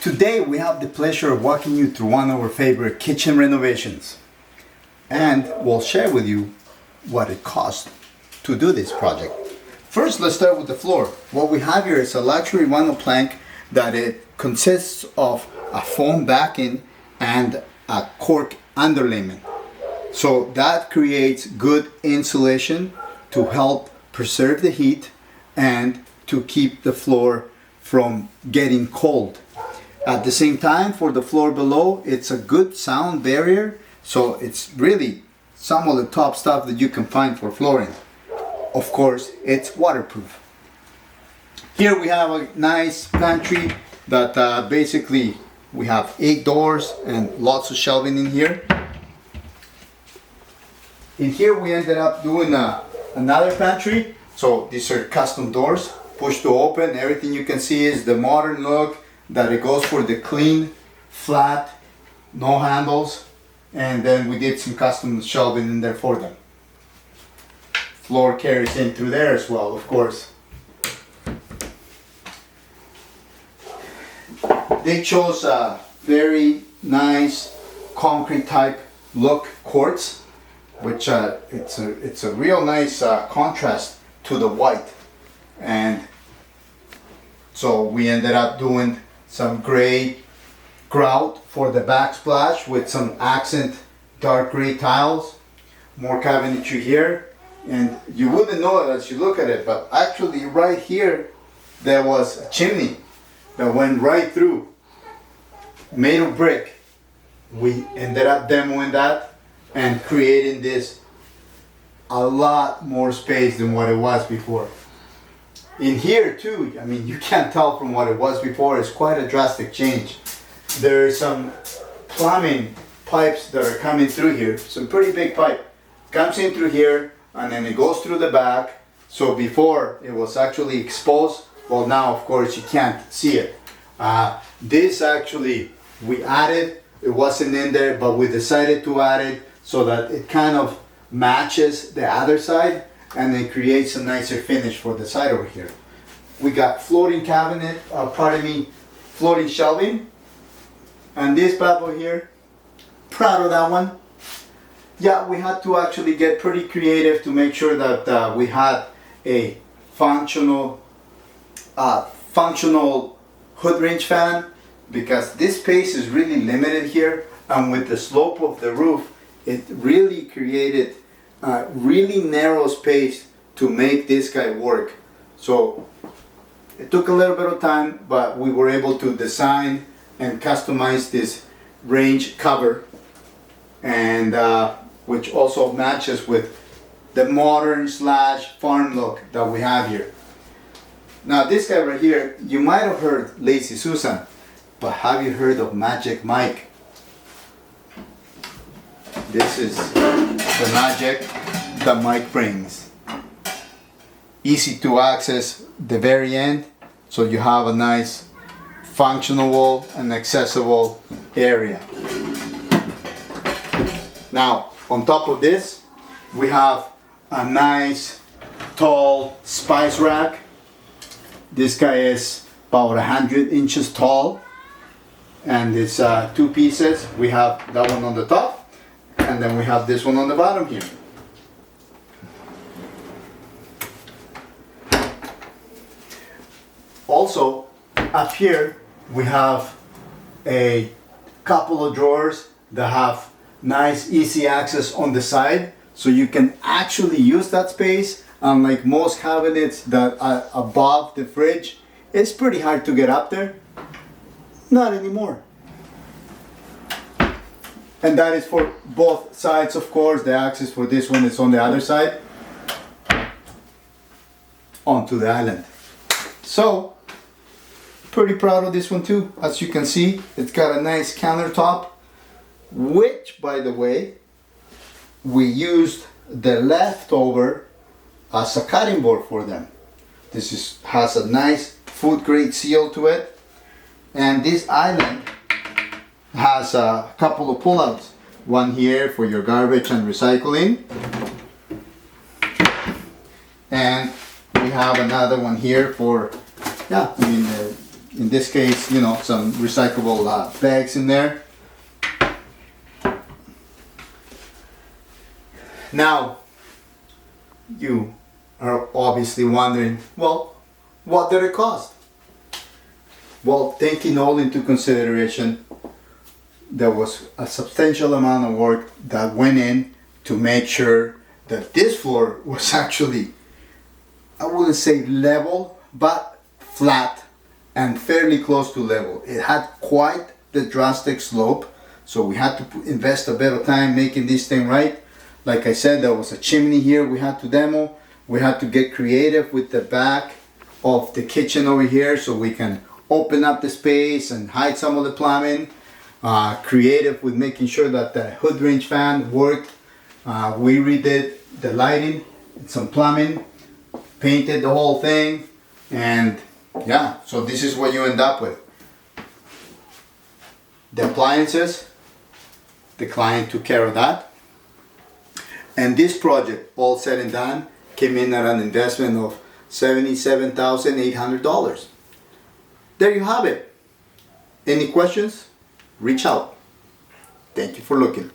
Today we have the pleasure of walking you through one of our favorite kitchen renovations, and we'll share with you what it cost to do this project. First, let's start with the floor. What we have here is a luxury vinyl plank that it consists of a foam backing and a cork underlayment. So that creates good insulation to help preserve the heat and to keep the floor from getting cold. At the same time, for the floor below, it's a good sound barrier, so it's really some of the top stuff that you can find for flooring. Of course, it's waterproof. Here we have a nice pantry that basically we have 8 doors and lots of shelving in here. In here we ended up doing another pantry. So these are custom doors, push to open. Everything you can see is the modern look, that it goes for the clean, flat, no handles. And then we did some custom shelving in there for them. Floor carries in through there as well, of course. They chose a very nice concrete type look quartz, which it's a real nice contrast to the white. And so we ended up doing some gray grout for the backsplash with some accent dark gray tiles, more cabinetry here. And you wouldn't know it as you look at it, but actually right here there was a chimney that went right through, made of brick. We ended up demoing that and creating this a lot more space than what it was before. In here too, I mean, you can't tell from what it was before. It's quite a drastic change. There are some plumbing pipes that are coming through here. Some pretty big pipe comes in through here and then it goes through the back. So before it was actually exposed, well now of course you can't see it. This actually we added, it wasn't in there, but we decided to add it so that it kind of matches the other side and it creates a nicer finish for the side over here. We got floating cabinet, floating shelving. And this bad boy here, proud of that one. Yeah, we had to actually get pretty creative to make sure that we had a functional hood range fan, because this space is really limited here, and with the slope of the roof, it really created a really narrow space to make this guy work. So it took a little bit of time, but we were able to design and customize this range cover, and which also matches with the modern / farm look that we have here. Now this guy right here, you might have heard Lazy Susan, but have you heard of Magic Mike? This is the magic that Mike brings. Easy to access the very end, so you have a nice functional and accessible area. Now on top of this we have a nice tall spice rack. This guy is about 100 inches tall, and it's 2 pieces. We have that one on the top, and then we have this one on the bottom here. Also, up here we have a couple of drawers that have nice easy access on the side, so you can actually use that space. Unlike most cabinets that are above the fridge, it's pretty hard to get up there. Not anymore. And that is for both sides, of course. The access for this one is on the other side onto the island. So pretty proud of this one too. As you can see, it's got a nice countertop, which by the way, we used the leftover as a cutting board for them. This has a nice food grade seal to it, and this island has a couple of pullouts. One here for your garbage and recycling, and we have another one here for in this case, you know, some recyclable bags in there. Now, you are obviously wondering, well, what did it cost? Well, taking all into consideration, there was a substantial amount of work that went in to make sure that this floor was actually, I wouldn't say level, but flat and fairly close to level. It had quite the drastic slope, so we had to invest a bit of time making this thing right. Like I said, there was a chimney here we had to demo. We had to get creative with the back of the kitchen over here so we can open up the space and hide some of the plumbing. Creative with making sure that the hood range fan worked. We redid the lighting, some plumbing, painted the whole thing, and yeah, so this is what you end up with. The appliances, the client took care of that. And this project, all said and done, came in at an investment of $77,800. There you have it. Any questions? Reach out. Thank you for looking.